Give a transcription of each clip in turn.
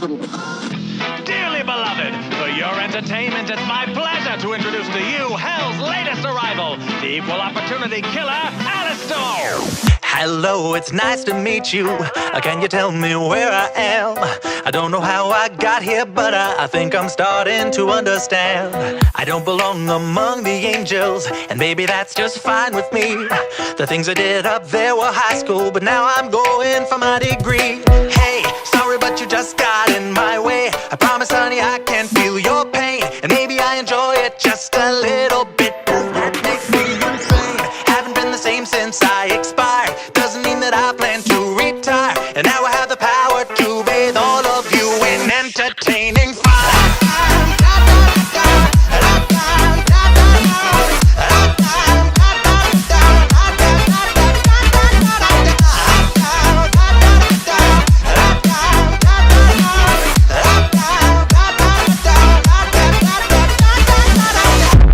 Dearly beloved, for your entertainment, it's my pleasure to introduce to you Hell's latest arrival, the equal opportunity killer, Alastor! Hello, it's nice to meet you. Can you tell me where I am? I don't know how I got here, but I think I'm starting to understand. I don't belong among the angels, and maybe that's just fine with me. The things I did up there were high school, but now I'm going for my degree. Hey, sorry, but you just got in my way. I promise, honey, I can feel your pain, and maybe I enjoy it just a little bit. Does that make me insane? Haven't been the same since I expired. Doesn't mean that I plan to retire. And now I have the power to bathe all of you in entertaining fire.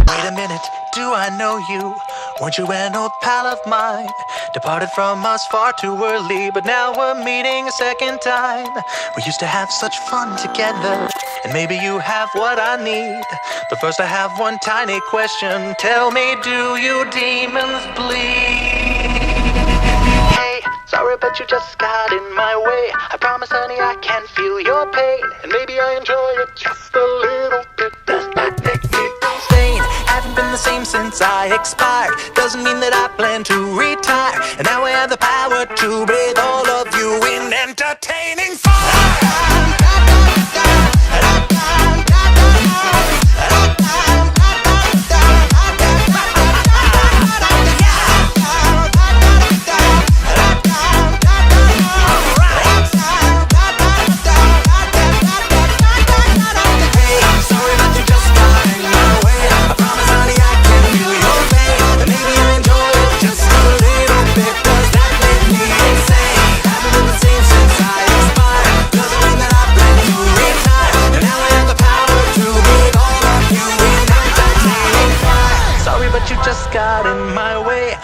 Wait a minute, do I know you? Weren't you an old pal of mine? Departed from us far too early, but now we're meeting a second time. We used to have such fun together, and maybe you have what I need. But first I have one tiny question. Tell me, do you demons bleed? Hey, sorry, but you just got in my way. I promise, honey, I can feel your pain, and maybe I enjoy it just a little bit. Does that make me insane? Haven't been the same since I expired. Doesn't mean that I plan to retire. And now I have the power to bathe all of you in entertaining fire.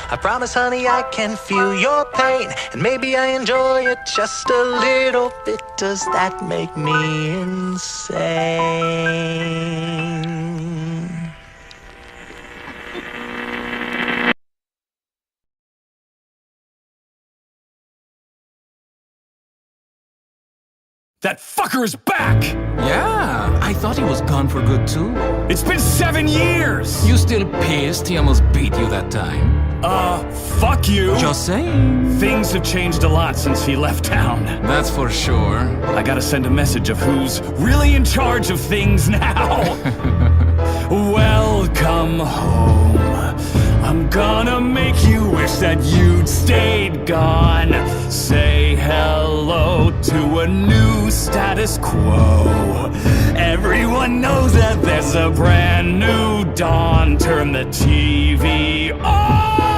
I promise, honey, I can feel your pain, and maybe I enjoy it just a little bit. Does that make me insane? That fucker is back! Yeah, I thought he was gone for good too. It's been 7 years! You still pissed he almost beat you that time? Fuck you! Just saying. Things have changed a lot since he left town. That's for sure. I gotta send a message of who's really in charge of things now. Welcome home. I'm gonna make you wish that you'd stayed gone. Say hello to a new status quo. Everyone knows that there's a brand new dawn. Turn the TV on!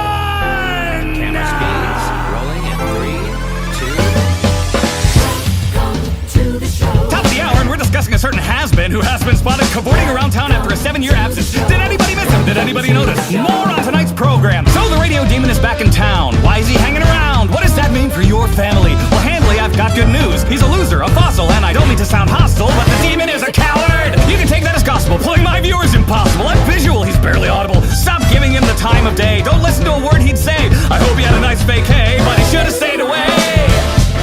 Camera speeds rolling in 3, 2. Top of the hour, and we're discussing a certain Hazbin who has been spotted cavorting around town after a 7-year absence. Did anybody miss him? Did anybody notice? More on tonight's program. So the radio demon is back in town. Why is he hanging around? What does that mean for your family? Well, Handley, I've got good news. He's a loser, a fossil, and I don't mean to sound hostile, but the demon is a coward! You can take that as gospel. Pulling my viewers impossible. I'm visual, he's barely audible. Stop giving him the time of day. Don't listen to a word he'd say. I hope he had a nice vacay, but he should have stayed away.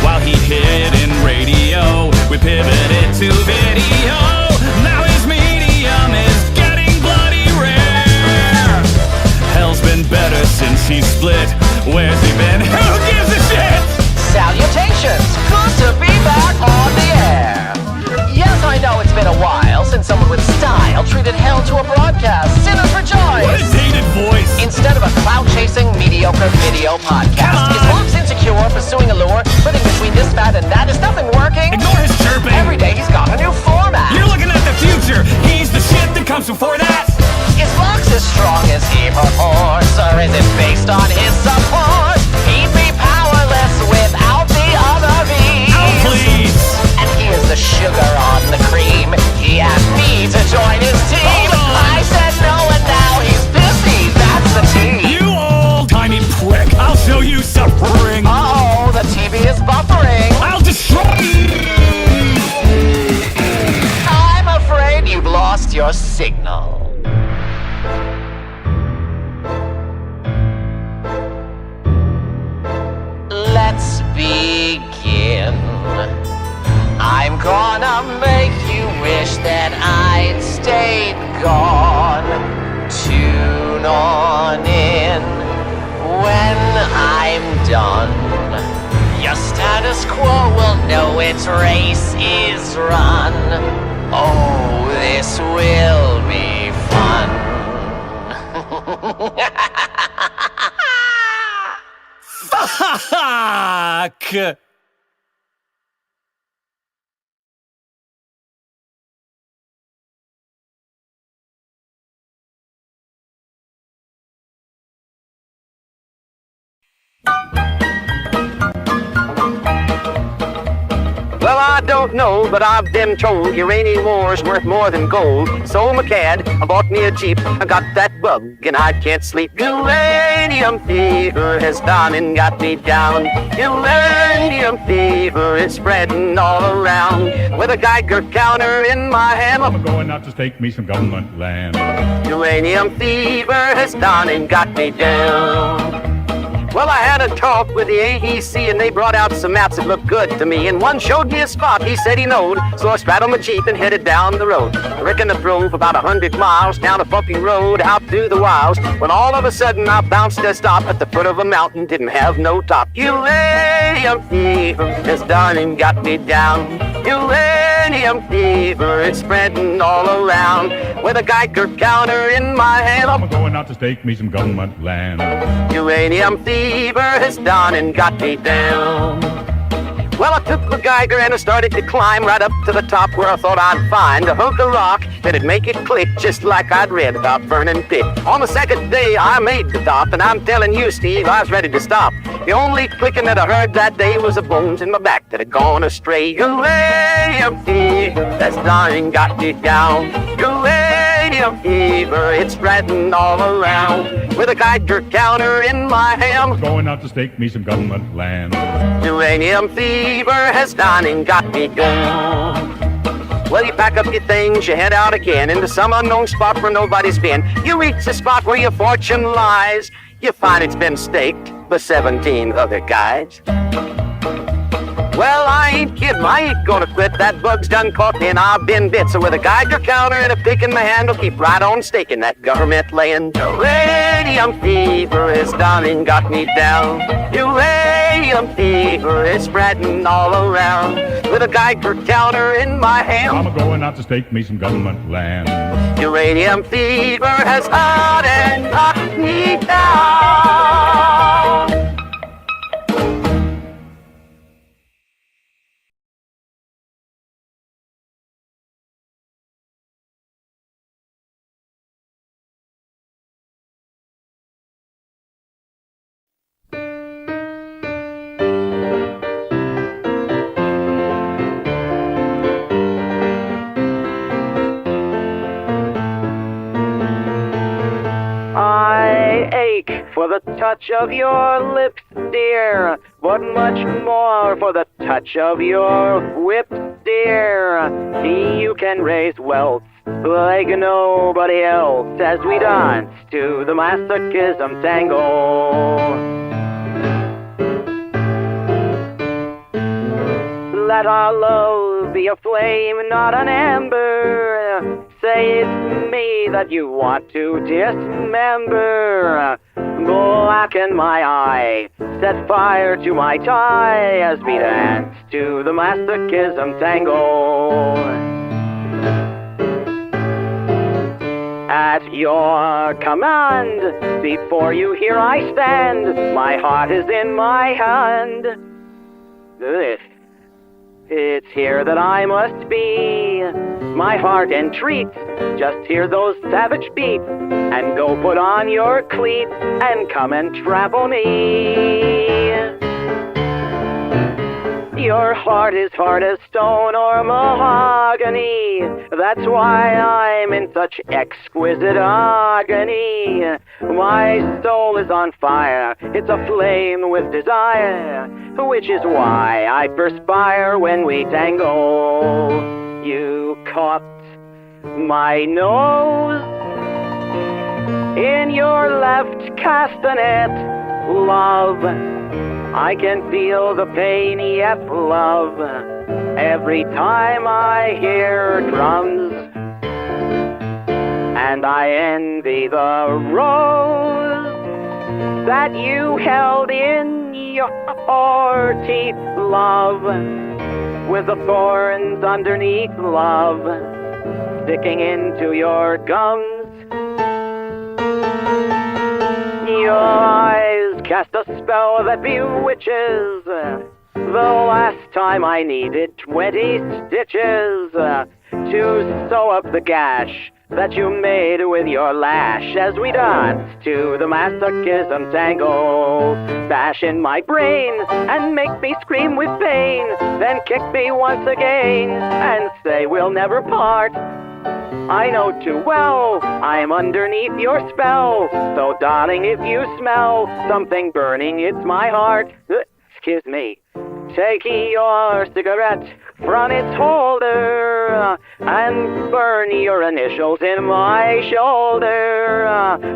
While he hid in radio, we pivoted to video. Now his medium is getting bloody rare. Hell's been better since he split. Where's he been? Who gives a shit? Salutations! Good to be back on the air! Yes, I know it's been a while since someone with style treated Hell to a broadcast. Sinners rejoice! What a dated voice! Instead of a clout-chasing, mediocre video podcast, his looks insecure, pursuing allure, flitting between this fad and that, is nothing working? Ignore his chirping! Every day he's got a new format! You're looking at the future! He's the shit that comes before that! Is Fox as strong as he purports, or is it based on his support? He'd be powerless without the other bees. Oh, please! And here's the sugar on the cream. He asked me to join his team. Hold on. I said no, and now he's busy. That's the team. You old-timey prick! I'll show you suffering! Uh-oh, the TV is buffering. I'll destroy a signal. Let's begin. I'm gonna make you wish that I'd stayed gone. Tune on in when I'm done. Your status quo will know its race is run. Oh, this will be fun. Fuck! Well, I don't know, but I've been told uranium ore's worth more than gold. So, McCad, I bought me a Jeep. I got that bug, and I can't sleep. Uranium fever has done and got me down. Uranium fever is spreading all around. With a Geiger counter in my hand, I'm going out to stake me some government land. uranium fever has done and got me down. Well, I had a talk with the AEC, and they brought out some maps that looked good to me. And one showed me a spot he said he knowed, so I straddled my Jeep and headed down the road. I reckon I drove about 100 miles down a bumpy road out through the wilds, when all of a sudden I bounced to a stop at the foot of a mountain, didn't have no top. Uranium fever has done and got me down. Uranium fever is spreading all around. With a Geiger counter in my hand, I'm going out to stake me some government land. uranium fever has done and got me down. Well, I took the Geiger and I started to climb right up to the top where I thought I'd find a hunk of rock that'd make it click just like I'd read about Vernon Pitt. On the second day, I made the top, and I'm telling you, Steve, I was ready to stop. The only clicking that I heard that day was the bones in my back that had gone astray. Uranium fever has done and got me down. Uranium fever, it's spreading all around. With a Geiger counter in my hand, I'm going out to stake me some government land. uranium fever has done and got me down. Well, you pack up your things, you head out again into some unknown spot where nobody's been. You reach the spot where your fortune lies. You find it's been staked by 17 other guys. Well, I ain't kidding, I ain't gonna quit. That bug's done caught me and I've been bit. So with a Geiger counter and a pick in my hand, I'll keep right on staking that government land. Uranium fever is done and got me down. Uranium fever is spreading all around. With a Geiger counter in my hand, I'm going out to stake me some government land. uranium fever has done and knocked me down. I ache for the touch of your lips, dear, but much more for the touch of your whip, dear. You can raise wealth like nobody else as we dance to the masochism tango. Let our love be a flame, not an ember. Say it's me that you want to dismember. Blacken my eye, set fire to my tie as we dance to the masochism tango. At your command, before you here I stand. My heart is in my hand. It's here that I must be. My heart entreats, just hear those savage beats, and go put on your cleats and come and trample me. Your heart is hard as stone or mahogany. That's why I'm in such exquisite agony. My soul is on fire, it's aflame with desire, which is why I perspire when we tango. You caught my nose. In your left castanet, love, I can feel the pain, yes, love, every time I hear drums. And I envy the rose that you held in your teeth, love, with the thorns underneath, love, sticking into your gums. Your eyes cast a spell that bewitches. The last time I needed 20 stitches to sew up the gash that you made with your lash as we danced to the masochism tango. Bash in my brain and make me scream with pain, then kick me once again and say we'll never part. I know too well I'm underneath your spell, so darling, if you smell something burning, it's my heart. Excuse me. Take your cigarette from its holder and burn your initials in my shoulder.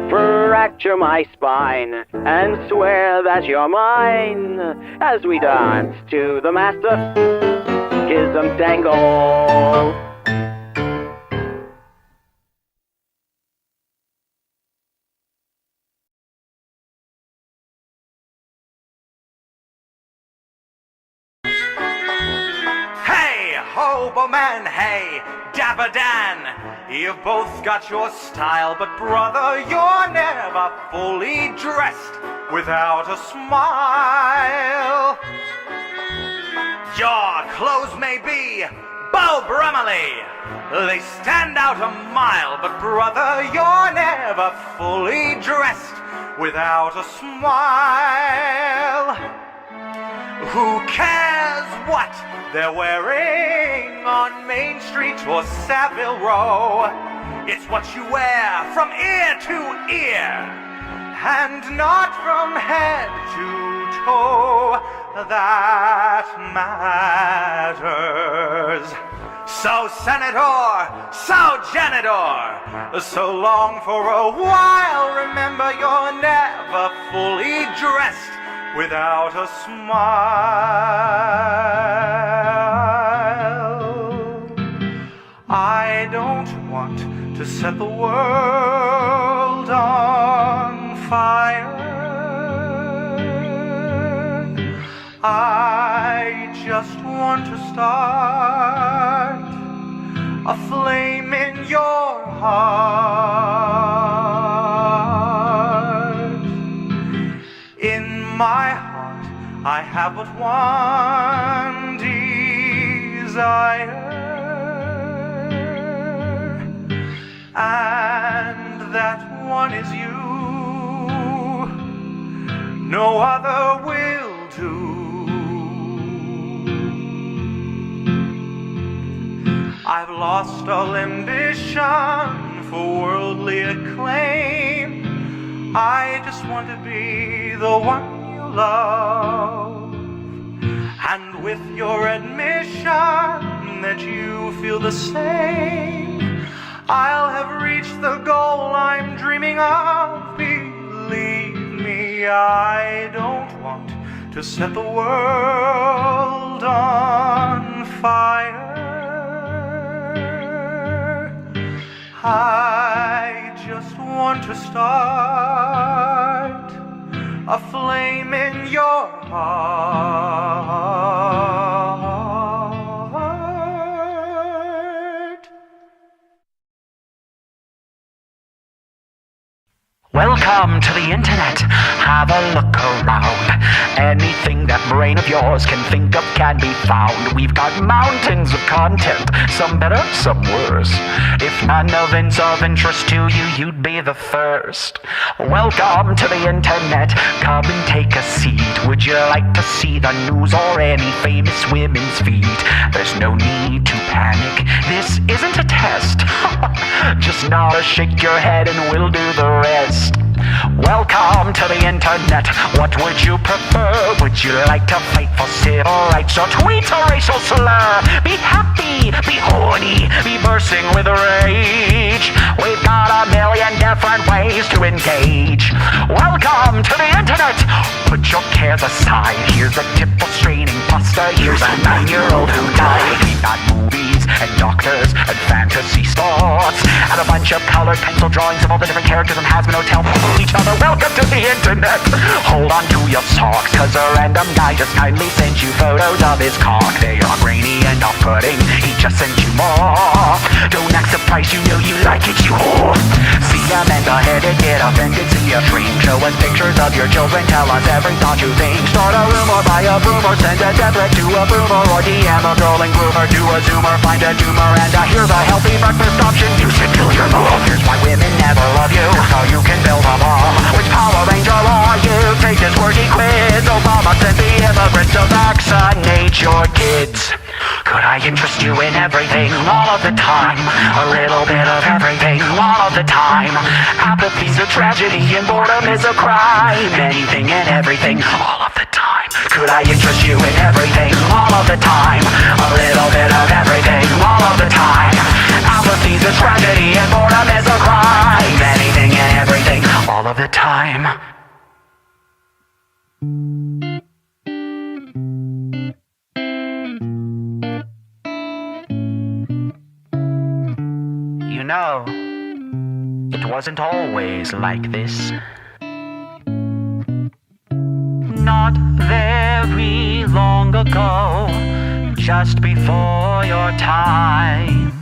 Fracture my spine and swear that you're mine as we dance to the masochism tango. Hobo man, hey, Dapper Dan, you've both got your style, but brother, you're never fully dressed without a smile. Your clothes may be Beau Brummely, they stand out a mile, but brother, you're never fully dressed without a smile. Who cares what they're wearing on Main Street or Savile Row? It's what you wear from ear to ear and not from head to toe that matters. So senator, so janitor, so long for a while, remember you're never fully dressed without a smile. I don't want to set the world on fire. I just want to start a flame in your heart. In my heart, I have but one desire, and that one is you. No other will do. I've lost all ambition for worldly acclaim. I just want to be the one you love. And with your admission that you feel the same, I'll have reached the goal I'm dreaming of. Believe me, I don't want to set the world on fire. I just want to start a flame in your heart. Welcome to the internet. Have a look around. Anything that brain of yours can think of can be found. We've got mountains of content, some better, some worse. If none of it's of interest to you, you'd be the first. Welcome to the internet. Come and take a seat. Would you like to see the news or any famous women's feet? There's no need to panic. This isn't a test. Just nod or shake your head and we'll do the rest. Welcome to the internet. What would you prefer? Would you like to fight for civil rights or tweet a racial slur? Be happy, be horny, be pulsing with rage. We've got a million different ways to engage. Welcome to the internet! Put your cares aside. Here's a tip for straining pasta. Here's a 9-year-old who died. We've got movies and doctors and fantasy sports and a bunch of colored pencil drawings of all the different characters in Hazbin Hotel fooling each other. Welcome to the internet! Hold on to your socks, cause a random guy just kindly sent you photos of his cock. They are grainy and off-putting. He just sent you more. Don't act surprised, you know you like it, you whore. See a man beheaded, get offended, see a shrink. Show us pictures of your children, tell us every thought you think. Start a rumor, buy a boomer, send a death threat to a boomer, or DM a trolling groomer, do a zoomer, find a tumor, and here's a healthy breakfast option. You should kill your mom. Here's why women never love you, how you can build a bomb. Which Power Ranger are you? Take this wordy quiz. Obama sent the immigrants to vaccinate your kids. Could I interest you in everything all of the time? A little bit of everything all of the time. Apathy's a tragedy and boredom is a crime. Anything and everything all of the time. Could I interest you in everything all of the time? A little bit of everything all of the time. Apathy's a tragedy and boredom is a crime. Anything and everything all of the time. You know, it wasn't always like this. Not very long ago, just before your time,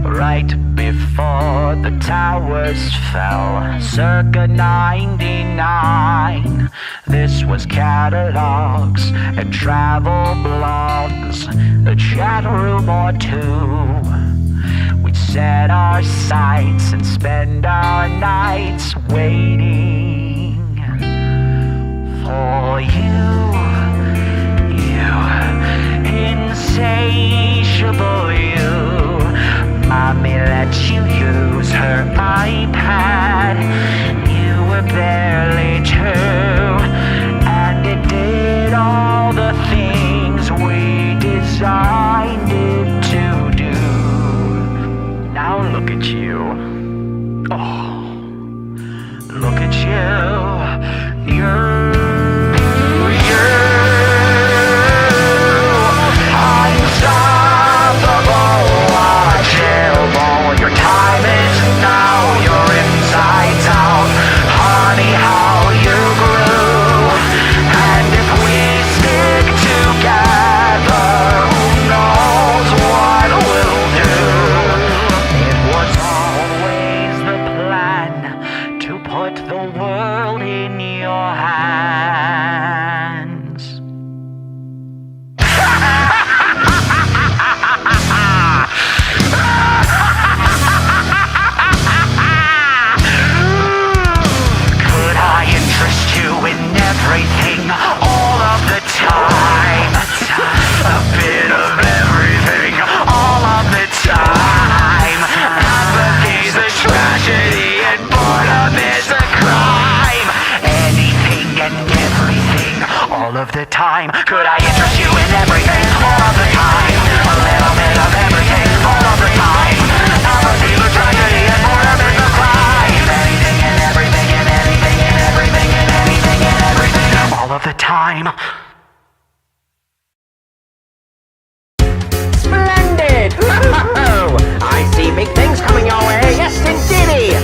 right before the towers fell, circa 99. This was catalogs and travel blogs, a chat room or two. We'd set our sights and spend our nights waiting for you, insatiable you. Mommy let you use her iPad. You were barely 2, and it did all the things we designed it to do. Now look at you. Oh, look at you. You're unstoppable, watchable. Your time is now. You're inside out. Honey, how you grew. And if we stick together, who knows what we'll do. It was always the plan to put the world in your hands. Could I interest you in everything all of the time? A bit of everything all of the time. Apathy's a tragedy and boredom is a crime. Anything and everything all of the time. Could I interest you in everything all of the time? A little bit of everything all of the time. Apathy's a tragedy and boredom is a crime. Anything and everything and anything and everything and anything and everything all of the time. Splendid! I see big things coming your way, yes indeedy!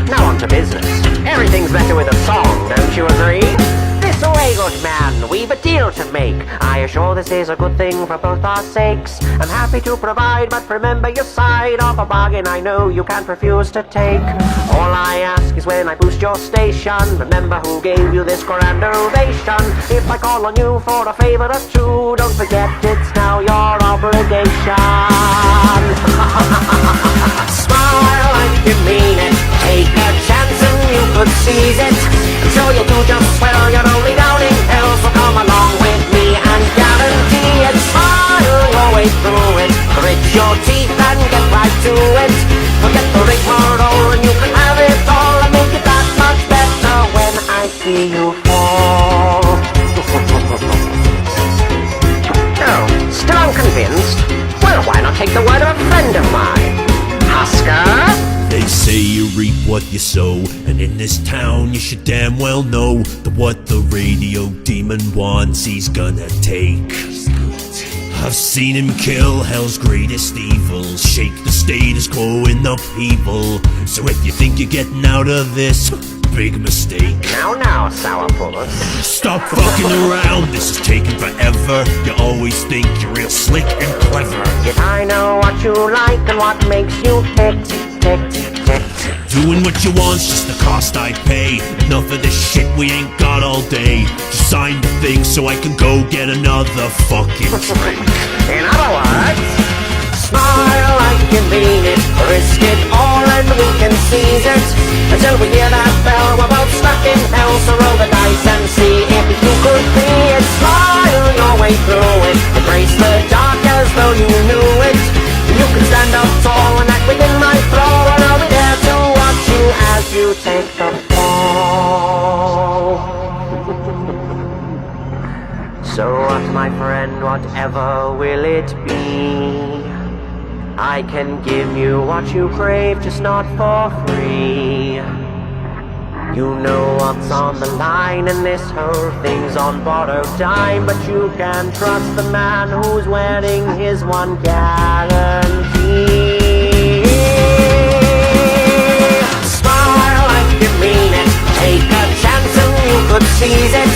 Now on to business. Everything's better with a song, don't you agree? This way, good man, we've a deal to make. I assure this is a good thing for both our sakes. I'm happy to provide, but remember your side of a bargain I know you can't refuse to take. All I ask is when I boost your station, remember who gave you this grand ovation. If I call on you for a favor or two, don't forget it's now your obligation. Smile like you mean it, take a chance and you could seize it. I'm sure you'll do just well, you're only down in hell, so come along with me and guarantee it. Smile your way through it, grit your teeth and get right to it. Forget the rigmarole and you can have it all, and make it that much better when I see you fall. Oh, still unconvinced? Well, why not take the word of a friend of mine? what you sow. And in this town you should damn well know that what the radio demon wants he's gonna take. I've seen him kill hell's greatest evils, shake the status quo in upheaval. So if you think you're getting out of this, big mistake. Now, sourpuss. Stop fucking around, this is taking forever. You always think you're real slick and clever. Yet I know what you like and what makes you tick. Doing what you want's just the cost I pay. Enough of this shit, we ain't got all day. Just sign the thing so I can go get another fucking drink. In other words, smile like you mean it, risk it all and we can seize it. Until we hear that bell, we're both stuck in hell. So roll the dice and see if you could be it. Smile your way through it, embrace the dark as though you knew it. You can stand up tall and act within my flow, and I'll be there to watch you as you take the fall. So what, my friend, whatever will it be? I can give you what you crave, just not for free. You know what's on the line, and this whole thing's on borrowed time. But you can trust the man who's wearing his one guarantee. Smile like you mean it, take a chance and you could seize it.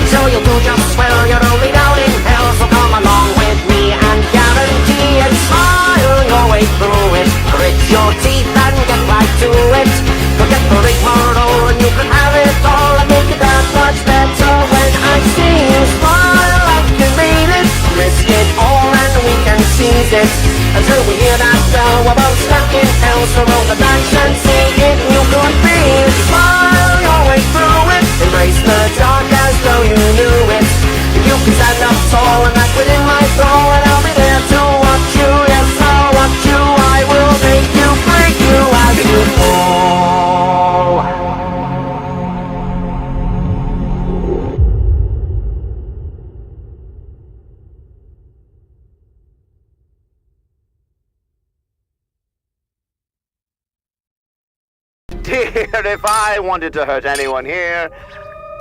So you'll do just well, you're only down in hell. So come along with me and guarantee it. Smile your way through it, grit your teeth and get right to it. Forget the rigmarole and you can have it all and make it that much better when I see you smile like you mean it. Risk it all and we can seize it. Until we hear that bell, we're both stuck in hell. So roll the dice and see if you could be it. Smile your way through it, embrace the dark as though you knew it. You can stand up tall and act within my thrall, and I'll be there to watch you. Yes, I'll watch you. I will make you, break you as you fall. Dear, if I wanted to hurt anyone here,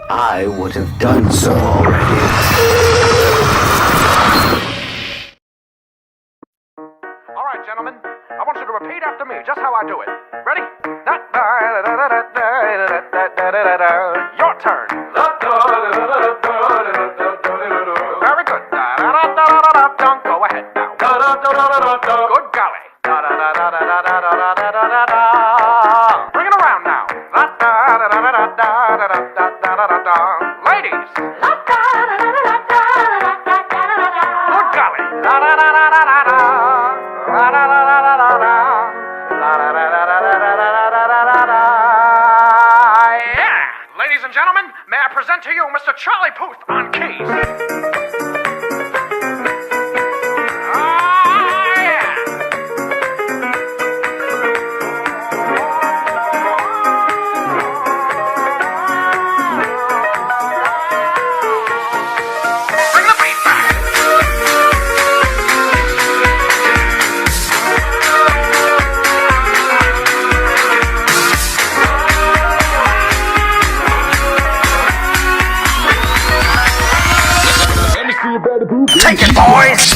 I would have done so already. All right, gentlemen, I want you to repeat after me, just how I do it. Ready? Your turn. Very good. Go ahead now. Good golly. Bring it around now. Ladies. Good golly. Yeah. Ladies and gentlemen, may I present to you Mr. Charlie Puth on keys. Take it, boys!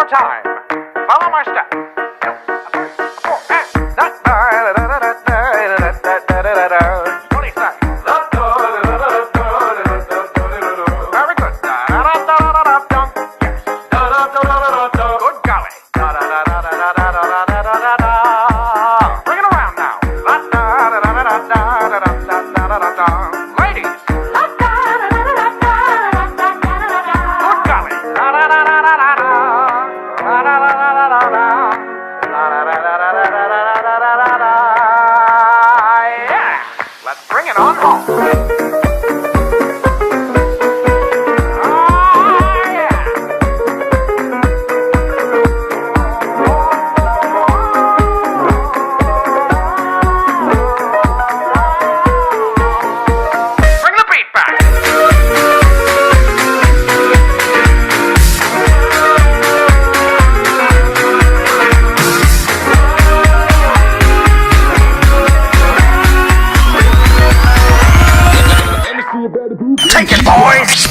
Time. Follow my step. What do you say? Very good. Good golly. Bring it around now. Ladies. Good golly. Bring it on home. Bring the beat back. Take it, boys!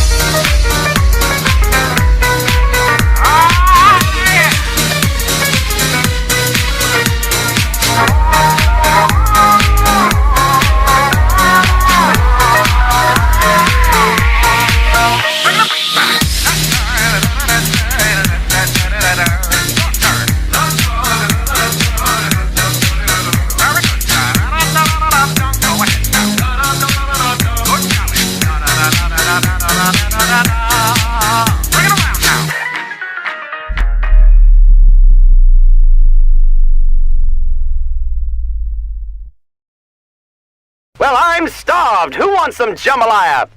Well, I'm starved. Who wants some jambalaya?